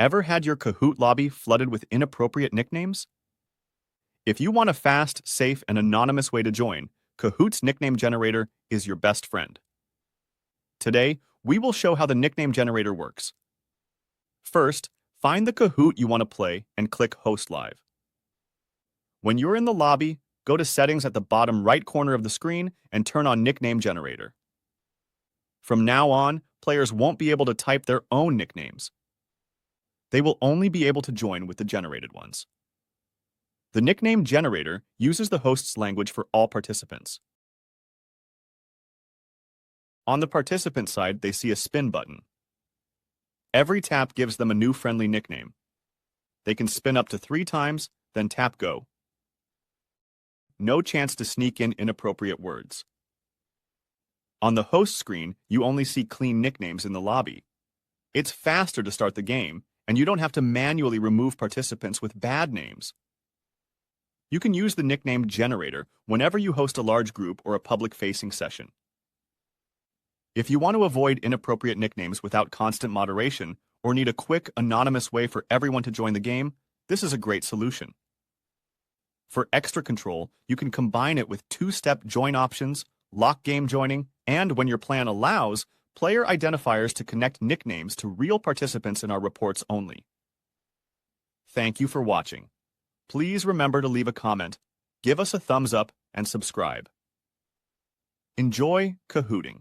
Ever had your Kahoot lobby flooded with inappropriate nicknames? If you want a fast, safe, and anonymous way to join, Kahoot's nickname generator is your best friend. Today, we will show how the nickname generator works. First, find the Kahoot you want to play and click Host Live. When you're in the lobby, go to Settings at the bottom right corner of the screen and turn on Nickname Generator. From now on, players won't be able to type their own nicknames. They will only be able to join with the generated ones. The nickname generator uses the host's language for all participants. On the participant side, they see a spin button. Every tap gives them a new friendly nickname. They can spin up to 3 times, then tap Go. No chance to sneak in inappropriate words. On the host screen, you only see clean nicknames in the lobby. It's faster to start the game, and you don't have to manually remove participants with bad names. You can use the nickname generator whenever you host a large group or a public-facing session. If you want to avoid inappropriate nicknames without constant moderation or need a quick, anonymous way for everyone to join the game, this is a great solution. For extra control, you can combine it with 2-step join options, lock game joining, and when your plan allows, player identifiers to connect nicknames to real participants in our reports only. Thank you for watching. Please remember to leave a comment, give us a thumbs up, and subscribe. Enjoy Kahooting.